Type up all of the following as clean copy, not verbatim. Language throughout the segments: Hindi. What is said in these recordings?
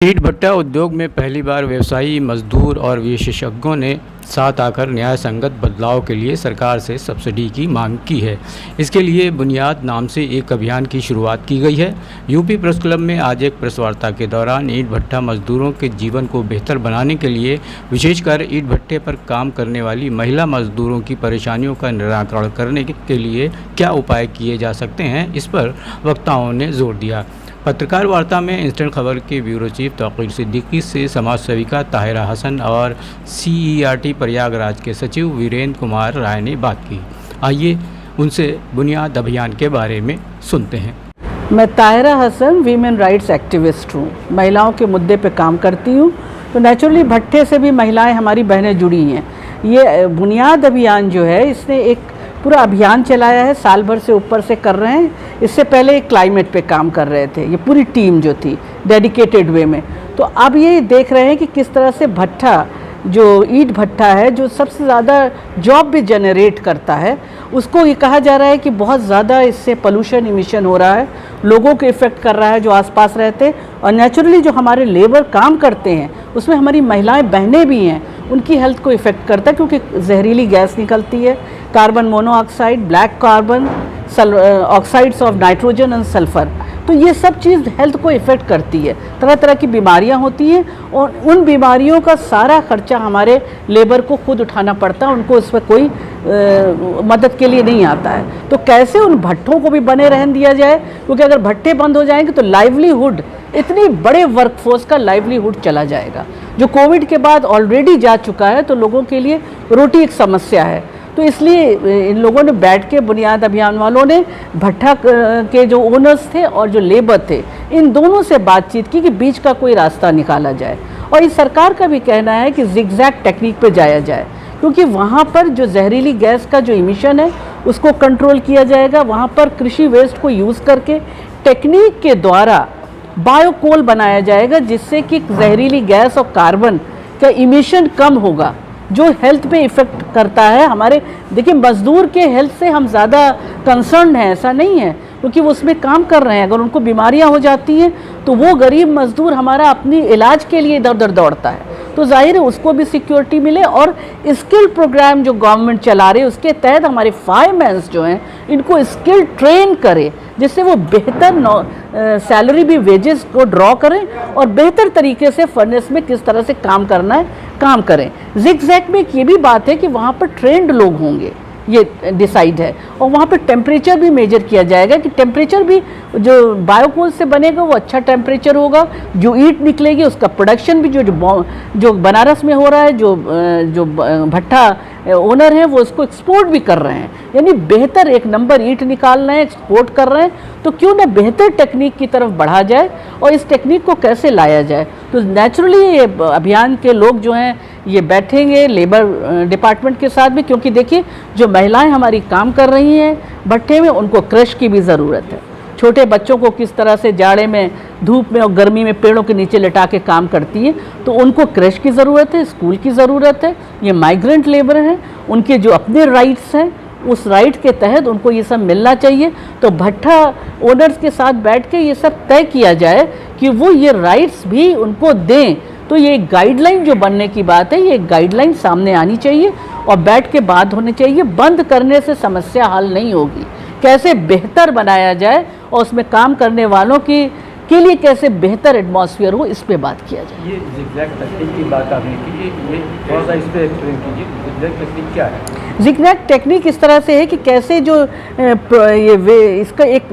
ईंट भट्टा उद्योग में पहली बार व्यवसायी, मजदूर और विशेषज्ञों ने साथ आकर न्याय संगत बदलाव के लिए सरकार से सब्सिडी की मांग की है। इसके लिए बुनियाद नाम से एक अभियान की शुरुआत की गई है। यूपी प्रेस क्लब में आज एक प्रेस वार्ता के दौरान ईंट भट्टा मजदूरों के जीवन को बेहतर बनाने के लिए विशेषकर ईंट भट्टे पर काम करने वाली महिला मजदूरों की परेशानियों का निराकरण करने के लिए क्या उपाय किए जा सकते हैं, इस पर वक्ताओं ने जोर दिया। पत्रकार वार्ता में इंस्टेंट खबर के ब्यूरो चीफ तौकीर सिद्दीकी से समाज सेविका ताहिरा हसन और CERT प्रयागराज के सचिव वीरेंद्र कुमार राय ने बात की। आइए उनसे बुनियाद अभियान के बारे में सुनते हैं। मैं Tahira Hasan women rights activist हूँ, महिलाओं के मुद्दे पे काम करती हूँ। तो नेचुरली भट्टे से भी महिलाएं हमारी बहनें जुड़ी हैं। ये बुनियाद अभियान जो है, इसने एक पूरा अभियान चलाया है, साल भर से ऊपर से कर रहे हैं। इससे पहले क्लाइमेट पे काम कर रहे थे, ये पूरी टीम जो थी डेडिकेटेड वे में। तो अब ये देख रहे हैं कि किस तरह से भट्टा, जो ईंट भट्टा है, जो सबसे ज़्यादा जॉब भी जनरेट करता है, उसको ये कहा जा रहा है कि बहुत ज़्यादा इससे पोल्यूशन इमिशन हो रहा है, लोगों को इफ़ेक्ट कर रहा है जो आसपास रहते हैं। और नेचुरली जो हमारे लेबर काम करते हैं उसमें हमारी महिलाएं बहनें भी हैं, उनकी हेल्थ को इफ़ेक्ट करता है, क्योंकि जहरीली गैस निकलती है, carbon monoxide, black carbon, oxides of nitrogen and sulphur. तो ये सब चीज़ हेल्थ को इफ़ेक्ट करती है, तरह तरह की बीमारियां होती हैं और उन बीमारियों का सारा खर्चा हमारे लेबर को खुद उठाना पड़ता है, उनको इस पर कोई मदद के लिए नहीं आता है। तो कैसे उन भट्टों को भी बने रहने दिया जाए, क्योंकि अगर भट्टे बंद हो जाएंगे तो लाइवलीहुड, इतनी बड़े वर्कफोर्स का लाइवलीहुड चला जाएगा, जो कोविड के बाद ऑलरेडी जा चुका है। तो लोगों के लिए रोटी एक समस्या है। तो इसलिए इन लोगों ने बैठ के, बुनियाद अभियान वालों ने भट्टा के जो ओनर्स थे और जो लेबर थे, इन दोनों से बातचीत की कि बीच का कोई रास्ता निकाला जाए। और इस सरकार का भी कहना है कि जिगजैग टेक्निक पे जाया जाए, क्योंकि वहाँ पर जो जहरीली गैस का जो इमिशन है उसको कंट्रोल किया जाएगा। वहाँ पर कृषि वेस्ट को यूज़ करके टेक्निक के द्वारा बायोकोल बनाया जाएगा, जिससे कि जहरीली गैस और कार्बन का इमिशन कम होगा, जो हेल्थ पे इफ़ेक्ट करता है हमारे। देखिए, मज़दूर के हेल्थ से हम ज़्यादा कंसर्न हैं, ऐसा नहीं है, क्योंकि वो उसमें काम कर रहे हैं। अगर उनको बीमारियां हो जाती हैं तो वो गरीब मज़दूर हमारा अपनी इलाज के लिए इधर उधर दौड़ता है। तो जाहिर है उसको भी सिक्योरिटी मिले। और स्किल प्रोग्राम जो गवर्नमेंट चला रही है, उसके तहत हमारे फायरमैन्स जो हैं, इनको स्किल ट्रेन करे, जिससे वो बेहतर सैलरी भी, वेजेस को ड्रॉ करें और बेहतर तरीके से फर्नेस में किस तरह से काम करना है काम करें। जिगजैग में एक ये भी बात है कि वहाँ पर ट्रेंड लोग होंगे, ये डिसाइड है। और वहाँ पे टेम्परेचर भी मेजर किया जाएगा कि टेम्परेचर भी जो बायोकोल से बनेगा वो अच्छा टेम्परेचर होगा, जो ईंट निकलेगी उसका प्रोडक्शन भी जो बनारस में हो रहा है, जो भट्टा ओनर हैं वो उसको एक्सपोर्ट भी कर रहे हैं, यानी बेहतर एक नंबर ईंट निकाल रहे हैं, एक्सपोर्ट कर रहे हैं। तो क्यों ना बेहतर टेक्निक की तरफ बढ़ा जाए और इस टेक्निक को कैसे लाया जाए। तो नेचुरली ये अभियान के लोग जो हैं ये बैठेंगे लेबर डिपार्टमेंट के साथ भी, क्योंकि देखिए जो महिलाएं हमारी काम कर रही हैं भट्टे में, उनको क्रश की भी ज़रूरत है। छोटे बच्चों को किस तरह से जाड़े में, धूप में और गर्मी में पेड़ों के नीचे लिटा के काम करती है, तो उनको क्रश की ज़रूरत है, स्कूल की ज़रूरत है। ये माइग्रेंट लेबर हैं, उनके जो अपने राइट्स हैं, उस राइट के तहत उनको ये सब मिलना चाहिए। तो भट्टा ओनर्स के साथ बैठ के ये सब तय किया जाए कि वो ये राइट्स भी उनको दें। तो ये एक गाइडलाइन जो बनने की बात है, ये एक गाइडलाइन सामने आनी चाहिए और बैठ के बात होनी चाहिए। बंद करने से समस्या हल नहीं होगी, कैसे बेहतर बनाया जाए और उसमें काम करने वालों के लिए कैसे बेहतर एटमॉस्फेयर हो, इस पे बात किया जाए। ये जिगजैग टेक्निक की बात आपने की, ये थोड़ा सा इस पे एक्सप्लेन कीजिए, जिगजैग टेक्निक क्या है? जिगजैग टेक्निक इस तरह से है कि कैसे जो इसका एक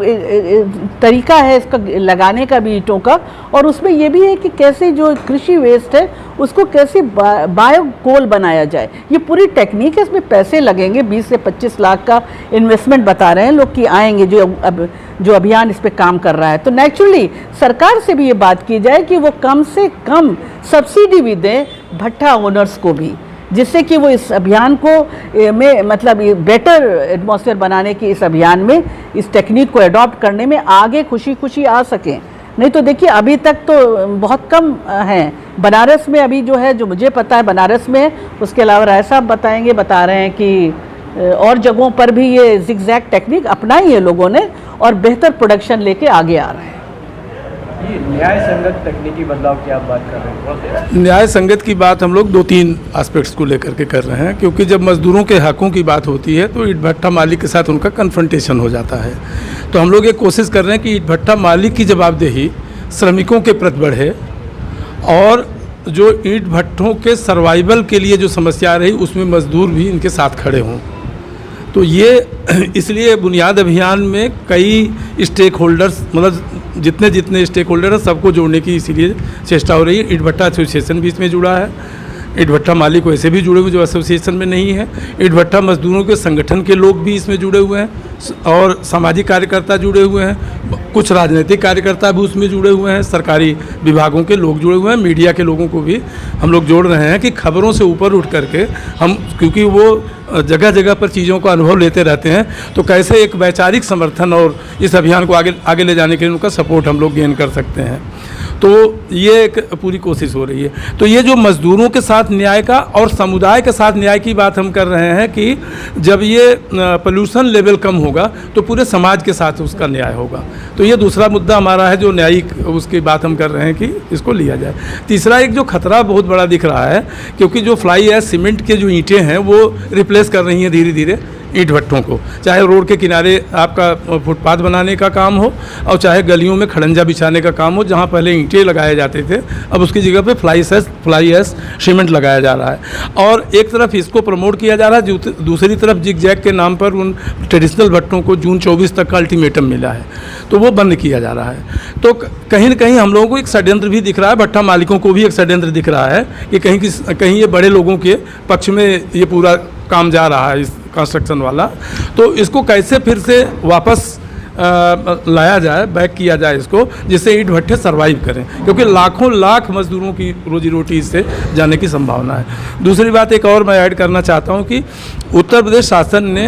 तरीका है इसका लगाने का भी ईंटों का, और उसमें ये भी है कि कैसे जो कृषि वेस्ट है उसको कैसे बायोकोल बनाया जाए। ये पूरी टेक्निक है, इसमें पैसे लगेंगे, 20 से 25 लाख का इन्वेस्टमेंट बता रहे हैं लोग कि आएंगे जो अभियान इस पे काम कर रहा है। तो नेचुरली सरकार से भी ये बात की जाए कि वो कम से कम सब्सिडी भी दें भट्टा ओनर्स को भी, जिससे कि वो इस अभियान को में मतलब बेटर एटमॉस्फेयर बनाने की इस अभियान में, इस टेक्निक को अडॉप्ट करने में आगे खुशी खुशी आ सकें। नहीं तो देखिए अभी तक तो बहुत कम हैं। बनारस में अभी जो है, जो मुझे पता है बनारस में है, उसके अलावा राय साहब बता रहे हैं कि और जगहों पर भी ये जिगजैग टेक्निक अपनाई है लोगों ने और बेहतर प्रोडक्शन लेके आगे आ रहे हैं। ये न्याय संगत तकनीकी बदलाव की आप बात कर रहे हैं। न्याय संगत की बात हम लोग 2-3 एस्पेक्ट्स को लेकर के कर रहे हैं, क्योंकि जब मजदूरों के हकों की बात होती है तो ईंट भट्ठा मालिक के साथ उनका कन्फ्रंटेशन हो जाता है। तो हम लोग ये कोशिश कर रहे हैं कि ईंट भट्ठा मालिक की जवाबदेही श्रमिकों के प्रति बढ़े और जो ईंट भट्ठों के सर्वाइवल के लिए जो समस्या रही उसमें मजदूर भी इनके साथ खड़े हों। तो ये इसलिए बुनियाद अभियान में कई स्टेक होल्डर्स, मतलब जितने जितने स्टेक होल्डर हैं सबको जोड़ने की इसीलिए चेष्टा हो रही है। ईंट भट्ठा एसोसिएशन भी इसमें जुड़ा है, ईंट भट्ठा मालिक वैसे भी जुड़े हुए जो एसोसिएशन में नहीं है, ईंट भट्ठा मजदूरों के संगठन के लोग भी इसमें जुड़े हुए हैं और सामाजिक कार्यकर्ता जुड़े हुए हैं, कुछ राजनीतिक कार्यकर्ता भी उसमें जुड़े हुए हैं, सरकारी विभागों के लोग जुड़े हुए हैं, मीडिया के लोगों को भी हम लोग जोड़ रहे हैं कि खबरों से ऊपर उठ करके हम, क्योंकि वो जगह जगह पर चीज़ों का अनुभव लेते रहते हैं, तो कैसे एक वैचारिक समर्थन और इस अभियान को आगे ले जाने के लिए उनका सपोर्ट हम लोग गेन कर सकते हैं। तो ये एक पूरी कोशिश हो रही है। तो ये जो मजदूरों के साथ न्याय का और समुदाय के साथ न्याय की बात हम कर रहे हैं कि जब ये पोल्यूशन लेवल कम होगा तो पूरे समाज के साथ उसका न्याय होगा। तो ये दूसरा मुद्दा हमारा है जो न्यायिक, उसकी बात हम कर रहे हैं कि इसको लिया जाए। तीसरा एक जो खतरा बहुत बड़ा दिख रहा है, क्योंकि जो फ्लाई ऐश सीमेंट के जो ईंटें हैं वो रिप्लेस कर रही हैं धीरे धीरे ईंट भट्ठों को, चाहे रोड के किनारे आपका फुटपाथ बनाने का काम हो और चाहे गलियों में खड़ंजा बिछाने का काम हो। जहाँ पहले ईंटें लगाए जाते थे अब उसकी जगह पे फ्लाई ऐश सीमेंट लगाया जा रहा है और एक तरफ इसको प्रमोट किया जा रहा है, दूसरी तरफ जिग-जैग के नाम पर उन ट्रेडिशनल भट्टों को जून 24 तक का अल्टीमेटम मिला है तो वो बंद किया जा रहा है। तो कहीं न कहीं हम लोगों को एक षड्यंत्र भी दिख रहा है, भट्ठा मालिकों को भी एक षड्यंत्र दिख रहा है कि कहीं ये बड़े लोगों के पक्ष में ये पूरा काम जा रहा है इस कंस्ट्रक्शन वाला। तो इसको कैसे फिर से वापस लाया जाए, बैक किया जाए इसको, जिससे ईंट भट्ठे सर्वाइव करें, क्योंकि लाखों लाख मजदूरों की रोजी रोटी इससे जाने की संभावना है। दूसरी बात एक और मैं ऐड करना चाहता हूं कि उत्तर प्रदेश शासन ने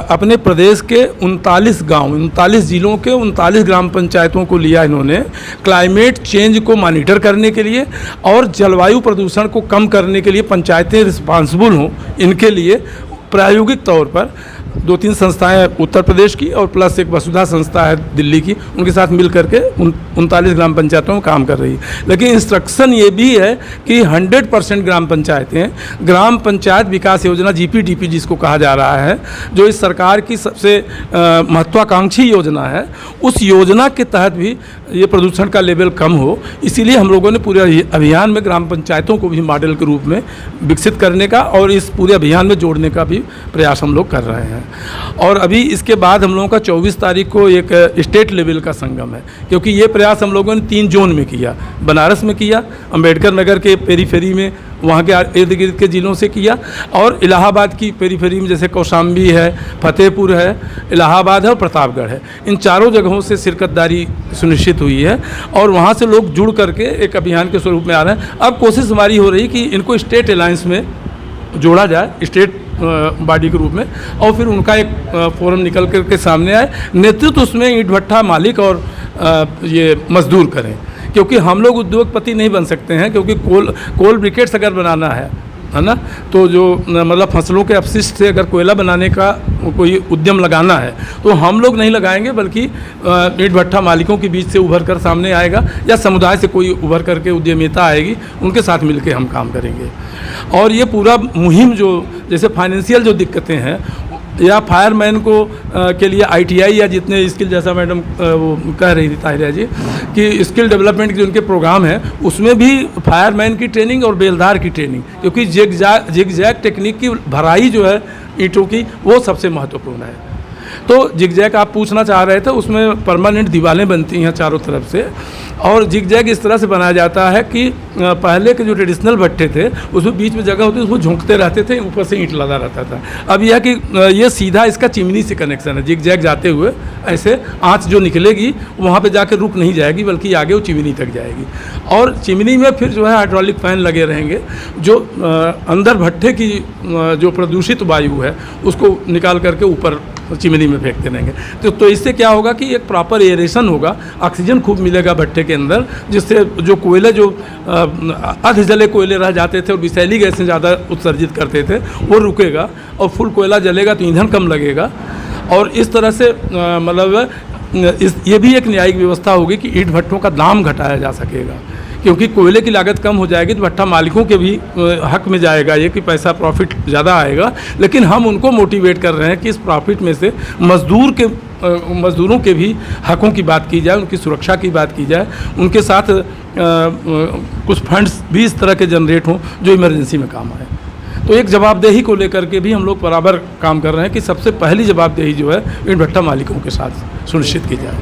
अपने प्रदेश के 39 जिलों के 39 ग्राम पंचायतों को लिया इन्होंने क्लाइमेट चेंज को मॉनिटर करने के लिए और जलवायु प्रदूषण को कम करने के लिए पंचायतें रिस्पॉन्सिबल हों, इनके लिए प्रायोगिक तौर पर 2-3 संस्थाएं उत्तर प्रदेश की और प्लस एक वसुधा संस्था है दिल्ली की, उनके साथ मिल करके 39 ग्राम पंचायतों में काम कर रही है। लेकिन इंस्ट्रक्शन ये भी है कि 100% ग्राम पंचायतें ग्राम पंचायत विकास योजना GPDP जिसको कहा जा रहा है, जो इस सरकार की सबसे महत्वाकांक्षी योजना है, उस योजना के तहत भी ये प्रदूषण का लेवल कम हो, इसीलिए हम लोगों ने पूरे अभियान में ग्राम पंचायतों को भी मॉडल के रूप में विकसित करने का और इस पूरे अभियान में जोड़ने का भी प्रयास हम लोग कर रहे हैं। और अभी इसके बाद हम लोगों का 24 तारीख को एक स्टेट लेवल का संगम है, क्योंकि ये प्रयास हम लोगों ने 3 जोन में किया, बनारस में किया, अंबेडकर नगर के पेरीफेरी में वहाँ के इर्द गिर्द के ज़िलों से किया और इलाहाबाद की पेरीफेरी में जैसे कौशाम्बी है, फतेहपुर है, इलाहाबाद है और प्रतापगढ़ है, इन चारों जगहों से शिरकतदारी सुनिश्चित हुई है और वहाँ से लोग जुड़ करके एक अभियान के स्वरूप में आ रहे हैं। अब कोशिश हमारी हो रही कि इनको स्टेट अलायंस में जोड़ा जाए, स्टेट बॉडी के रूप में, और फिर उनका एक फोरम निकल कर के सामने आए, नेतृत्व उसमें ईंट भट्ठा मालिक और ये मजदूर करें, क्योंकि हम लोग उद्योगपति नहीं बन सकते हैं, क्योंकि कोल ब्रिकेट्स अगर बनाना है ना, तो जो मतलब फसलों के अपशिष्ट से अगर कोयला बनाने का कोई उद्यम लगाना है तो हम लोग नहीं लगाएंगे, बल्कि ईंट भट्ठा मालिकों के बीच से उभर कर सामने आएगा या समुदाय से कोई उभर करके उद्यमिता आएगी, उनके साथ मिलकर हम काम करेंगे। और ये पूरा मुहिम जो जैसे फाइनेंशियल जो दिक्कतें हैं या फायरमैन को के लिए ITI या जितने स्किल, जैसा मैडम वो कह रही थी ताहिरा जी कि स्किल डेवलपमेंट के जो उनके प्रोग्राम हैं उसमें भी फायरमैन की ट्रेनिंग और बेलदार की ट्रेनिंग, क्योंकि जिग-जैग टेक्निक की भराई जो है ईंटों की वो सबसे महत्वपूर्ण है। तो जिग-जैग आप पूछना चाह रहे थे, उसमें परमानेंट दीवारें बनती हैं चारों तरफ से और जिग-जैग इस तरह से बनाया जाता है कि पहले के जो ट्रेडिशनल भट्टे थे उसमें बीच में जगह होती है, उसको झोंकते रहते थे, ऊपर से ईंट लगा रहता था। अब यह कि ये सीधा इसका चिमनी से कनेक्शन है, जिग-जैग जाते हुए ऐसे आँच जो निकलेगी वहाँ पे जाके रुक नहीं जाएगी, बल्कि आगे वो चिमनी तक जाएगी और चिमनी में फिर जो है हाइड्रोलिक फैन लगे रहेंगे जो अंदर भट्टे की जो प्रदूषित वायु है उसको निकाल करके ऊपर चिमनी में फेंकते रहेंगे। तो इससे क्या होगा कि एक प्रॉपर एयरेशन होगा, ऑक्सीजन खूब मिलेगा भट्टे के अंदर, जिससे जो कोयले जो अर्ध जले कोयले रह जाते थे और विषैली गैसें ज़्यादा उत्सर्जित करते थे वो रुकेगा और फुल कोयला जलेगा तो ईंधन कम लगेगा और इस तरह से मतलब ये भी एक न्यायिक व्यवस्था होगी कि ईंट भट्ठों का दाम घटाया जा सकेगा, क्योंकि कोयले की लागत कम हो जाएगी तो भट्ठा मालिकों के भी हक में जाएगा ये कि पैसा प्रॉफिट ज़्यादा आएगा। लेकिन हम उनको मोटिवेट कर रहे हैं कि इस प्रॉफिट में से मज़दूरों के भी हकों की बात की जाए, उनकी सुरक्षा की बात की जाए, उनके साथ कुछ फंड्स भी इस तरह के जनरेट हों जो इमरजेंसी में काम आए। तो एक जवाबदेही को लेकर के भी हम लोग बराबर काम कर रहे हैं कि सबसे पहली जवाबदेही जो है ईंट भट्ठा मालिकों के साथ सुनिश्चित की जाए।